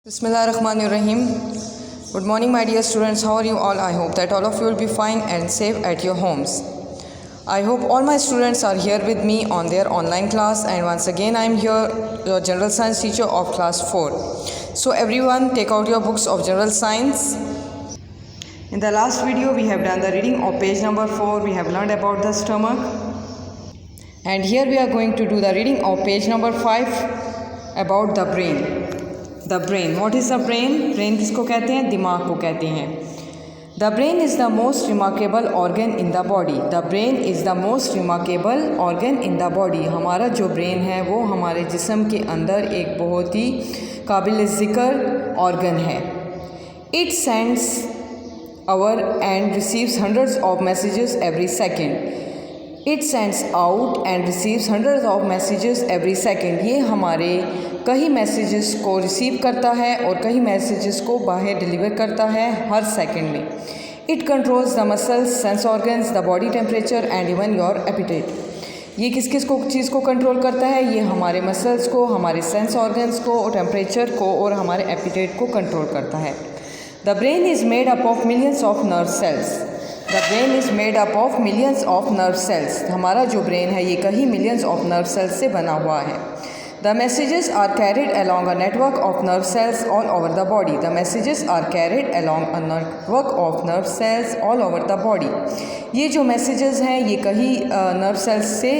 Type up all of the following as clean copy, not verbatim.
Bismillahirrahmanirrahim. Good morning, my dear students. How are you all? I hope that all of you will be fine and safe at your homes. I hope all my students are here with me on their online class, and once again I am here, your general science teacher of class 4. So everyone, take out your books of general science. In the last video we have done the reading of page number 4. We have learned about the stomach, and here we are going to do the reading of page number 5 about the brain. The brain. What is the brain? Brain किसको कहते हैं? दिमाग को कहते हैं. The brain is the most remarkable organ in the body. The brain is the most remarkable organ in the body. हमारा जो brain है वो हमारे जिस्म के अंदर एक बहुत ही काबिल ज़िक्र ऑर्गन है. It sends our and receives hundreds of messages every second. It sends out and receives hundreds of messages every second. ये हमारे कई मैसेजेस को रिसीव करता है और कई मैसेजेस को बाहर डिलीवर करता है हर सेकंड में. It controls the muscles, sense organs, the body temperature and even your appetite. ये किस किस को चीज़ को कंट्रोल करता है? ये हमारे मसल्स को, हमारे सेंस ऑर्गन्स को, और टेम्परेचर को और हमारे एपिटाइट को कंट्रोल करता है. The brain is made up of millions of nerve cells. The brain is made up of millions of nerve cells. हमारा जो ब्रेन है ये कई मिलियंस ऑफ नर्व सेल्स से बना हुआ है. The messages are carried along a network of nerve cells all over the body. The messages are carried along a network of nerve cells all over the body. ये जो messages हैं ये कई nerve cells से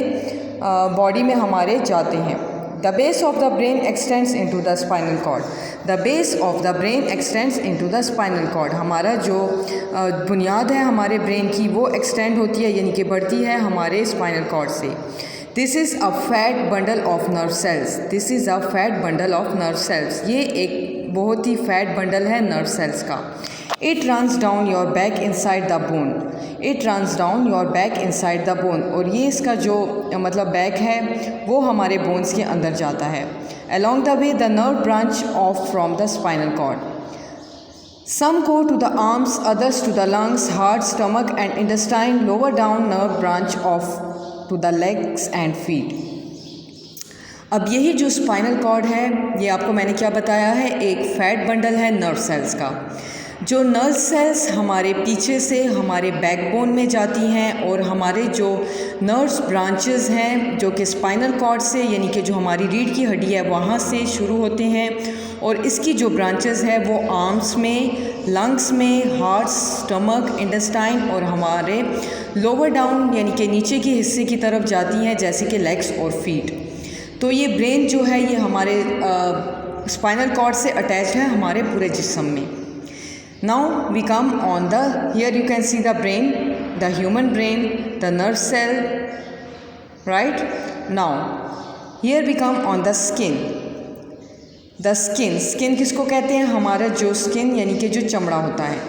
body में हमारे जाते हैं. The base of the brain extends into the spinal cord. The base of the brain extends into the spinal cord. हमारा जो बुनियाद है हमारे brain की वो extend होती है यानी कि बढ़ती है हमारे spinal cord से. This is a fat bundle of nerve cells. This is a fat bundle of nerve cells. ये एक बहुत ही fat bundle है nerve cells का. It runs down your back inside the bone. It runs down your back inside the bone. और ये इसका जो मतलब back है वो हमारे bones के अंदर जाता है. Along the way the nerve branch off from the spinal cord. Some go to the arms, others to the lungs, heart, stomach and intestine. Lower down nerve branch off to the legs and feet. अब यही जो spinal cord है ये आपको मैंने क्या बताया है, एक फैट बंडल है नर्व सेल्स का. जो नर्व सेल्स हमारे पीछे से हमारे बैकबोन में जाती हैं और हमारे जो नर्व्स ब्रांचेस हैं जो कि स्पाइनल कॉर्ड से यानी कि जो हमारी रीढ़ की हड्डी है वहाँ से शुरू होते हैं, और इसकी जो ब्रांचेस है वो आर्म्स में, लंग्स में, हार्ट, स्टमक, इंटेस्टाइन और हमारे लोअर डाउन यानी कि नीचे के हिस्से की तरफ जाती हैं जैसे कि लेग्स और फीट. तो ये ब्रेन जो है ये हमारे स्पाइनल कॉर्ड से अटैच है हमारे पूरे जिस्म में. Now we come on the, here you can see the brain, the human brain, the nerve cell, right. Now here we come on the skin. The skin. Skin किसको कहते हैं? हमारा जो स्किन यानी कि जो चमड़ा होता है.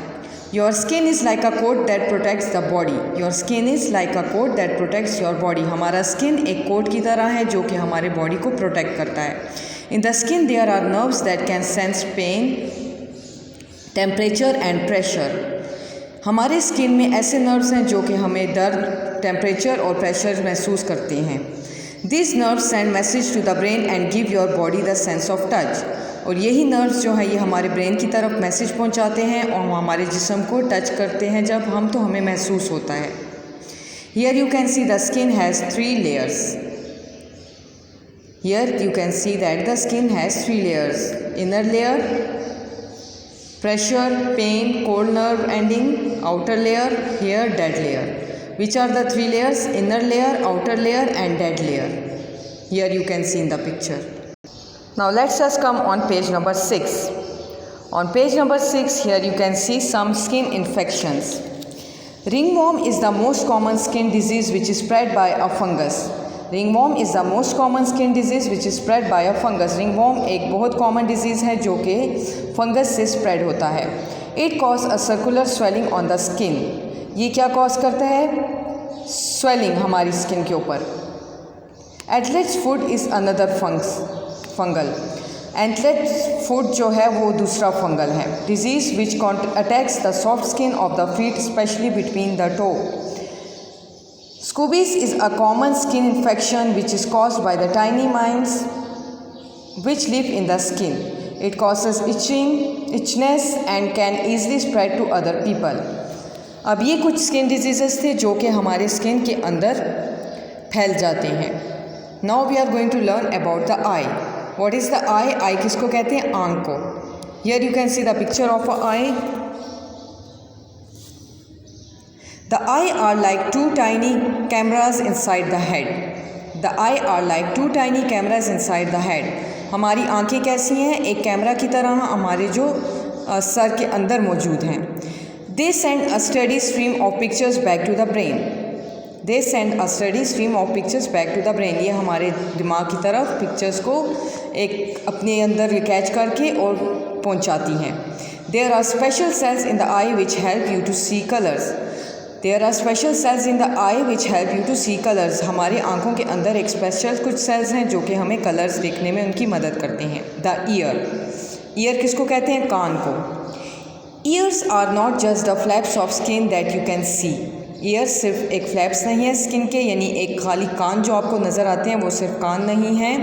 Your skin is like a coat that protects the body. Your skin is like a coat that protects your body. हमारा स्किन एक कोट की तरह है जो कि हमारे बॉडी को प्रोटेक्ट करता है. In the skin there are nerves that can sense pain, temperature and pressure. हमारे स्किन में ऐसे नर्व्स हैं जो कि हमें दर्द, टेम्परेचर और प्रेशर महसूस करते हैं. This nerves send message to the brain and give your body the sense of touch. और यही नर्व्स जो है ये हमारे ब्रेन की तरफ मैसेज पहुंचाते हैं और हमारे जिस्म को टच करते हैं जब हम तो हमें महसूस होता है. Here you can see the skin has 3 layers. Here you can see that the skin has 3 layers. Inner layer, pressure, pain, cold nerve ending. Outer layer, here dead layer. Which are the 3 layers? Inner layer, outer layer and dead layer. Here you can see in the picture. Now let's just come on page number 6. On page number 6 here you can see some skin infections. Ringworm is the most common skin disease which is spread by a fungus. Ringworm is the most common skin disease which is spread by a fungus. Ringworm एक बहुत common disease है जो कि fungus से spread होता है. It cause a circular swelling on the skin. ये क्या कॉज करता है? स्वेलिंग हमारी स्किन के ऊपर. Athletes foot is another fungal. Athletes foot जो है वो दूसरा फंगल है. Disease which attacks the soft skin of the feet specially between the toe. Scabies is a common skin infection which is caused by the tiny mites which live in the skin. It causes itchiness and can easily spread to other people. अब ये कुछ skin diseases थे जो कि हमारे skin के अंदर फैल जाते हैं. Now we are going to learn about the eye. What is the eye? Eye किसको कहते हैं? आँख को. Here you can see the picture of an eye. The eye are like two tiny cameras inside the head. The eye are like two tiny cameras inside the head. हमारी आँखें कैसी हैं? एक कैमरा की तरह हमारे जो सर के अंदर मौजूद हैं. They send a steady stream of pictures back to the brain. They send a steady stream of pictures back to the brain. ये हमारे दिमाग की तरफ पिक्चर्स को एक अपने अंदर कैच करके और पहुंचाती हैं. There are special cells in the eye which help you to see colors. There are special cells in the eye which help you to see colors. हमारे आँखों के अंदर एक स्पेशल कुछ सेल्स हैं जो कि हमें कलर्स देखने में उनकी मदद करते हैं. The ear. Ear किसको कहते हैं? कान को. Ears are not just the flaps of skin that you can see. Ears सिर्फ एक फ्लैप्स नहीं है स्किन के, यानी एक खाली कान जो आपको नज़र आते हैं वो सिर्फ कान नहीं हैं.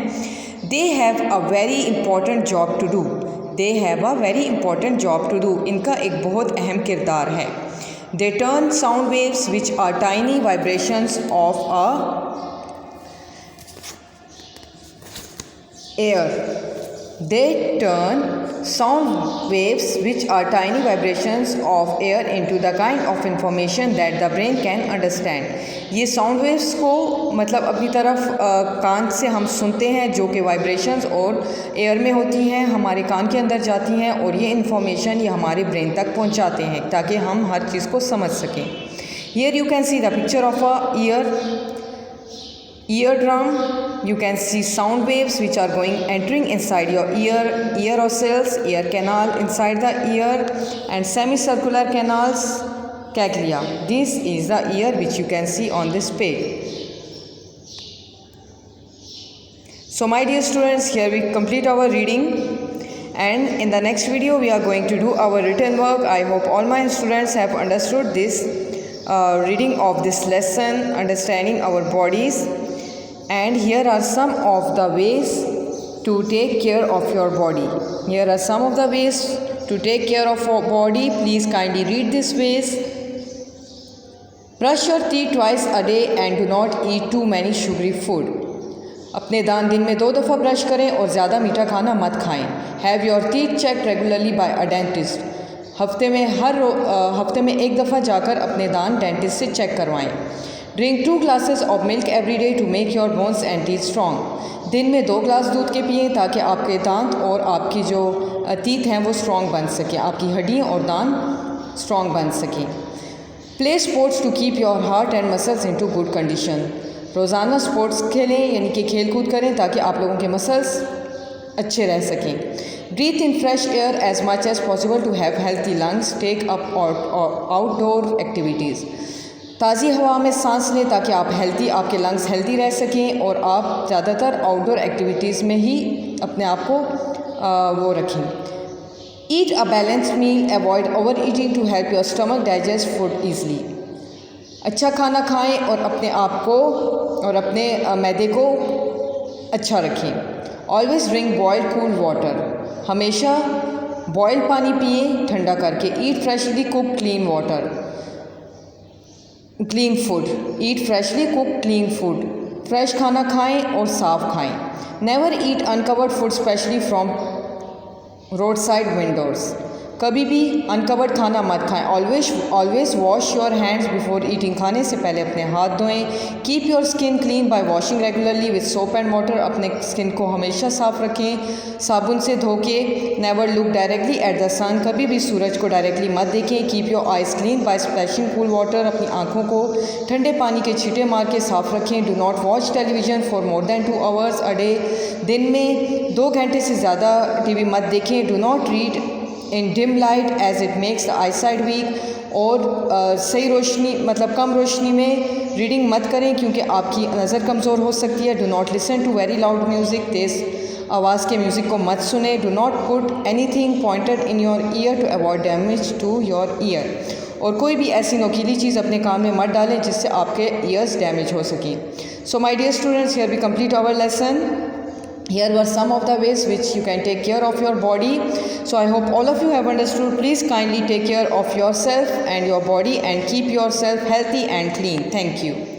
They have a very important job to do. They have a very important job to do. इनका एक बहुत अहम किरदार है. They turn sound waves which are tiny vibrations of air. They turn sound waves which are tiny vibrations of air into the kind of information that the brain can understand. ये sound waves को मतलब अपनी तरफ कान से हम सुनते हैं जो कि vibrations और air में होती हैं, हमारे कान के अंदर जाती हैं और ये information ये हमारे brain तक पहुंचाते हैं ताकि हम हर चीज़ को समझ सकें. Here you can see the picture of a eardrum. You can see sound waves which are entering inside your ear ocells, ear canal inside the ear, and semicircular canals, cochlea. This is the ear which you can see on this page. So my dear students, here we complete our reading, and in the next video we are going to do our written work. I hope all my students have understood this reading of this lesson, understanding our bodies. And here are some of the ways to take care of your body. Here are some of the ways to take care of your body. Please kindly read these ways. Brush your teeth twice a day and do not eat too many sugary food. अपने दांत दिन में 2 दफ़ा brush करें और ज़्यादा मीठा खाना मत खाएं. Have your teeth checked regularly by a dentist. हफ्ते में एक दफ़ा जाकर अपने दांत डेंटिस्ट से चेक करवाएं. Drink 2 glasses of milk every day to make your bones and teeth strong. दिन में 2 ग्लास दूध के पिएं ताकि आपके दांत और आपकी जो टीथ हैं वो स्ट्रॉन्ग बन सकें, आपकी हड्डियाँ और दांत स्ट्रॉन्ग बन सकें. Play sports to keep your heart and muscles into good condition. रोज़ाना स्पोर्ट्स खेलें यानी कि खेल कूद करें ताकि आप लोगों के मसल्स अच्छे रह सकें. Breathe in fresh air as much as possible to have healthy lungs. Take up outdoor activities. ताज़ी हवा में सांस लें ताकि आपके लंग्स हेल्दी रह सकें और आप ज़्यादातर आउटडोर एक्टिविटीज़ में ही अपने आप को वो रखें. Eat a balanced meal. Avoid overeating to help your stomach digest food easily. अच्छा खाना खाएं और अपने आप को और अपने मैदे को अच्छा रखें. Always drink boiled cool water. हमेशा बॉयल पानी पिएं ठंडा करके. Eat freshly cooked clean food. Eat freshly cooked clean food. Fresh खाना खाएं और साफ खाएं. Never eat uncovered food, especially from roadside windows. कभी भी अनकवर्ड खाना मत खाएं. Always wash your hands before eating. खाने से पहले अपने हाथ धोएं. Keep your skin clean by washing regularly with soap and water. अपने स्किन को हमेशा साफ़ रखें साबुन से धो के. Never look directly at the sun. कभी भी सूरज को डायरेक्टली मत देखें. Keep your eyes clean by splashing cool water. अपनी आँखों को ठंडे पानी के छींटे मार के साफ़ रखें. Do not watch television for more than 2 hours a day. दिन में 2 घंटे से ज़्यादा टीवी मत देखें. Do not read in dim light as it makes the eyesight weak. और सही रोशनी मतलब कम रोशनी में रीडिंग मत करें क्योंकि आपकी नज़र कमज़ोर हो सकती है. Do not listen to very loud music. तेज़ आवाज़ के म्यूज़िक को मत सुने. Do not put anything pointed in your ear to avoid damage to your ear. और कोई भी ऐसी नोकीली चीज़ अपने कान में मत डालें जिससे आपके ईयर्स डैमेज हो सकें. So my dear students, here we complete our lesson. here were some of the ways which you can take care of your body. So I hope all of you have understood. Please kindly take care of yourself and your body and keep yourself healthy and clean. Thank you.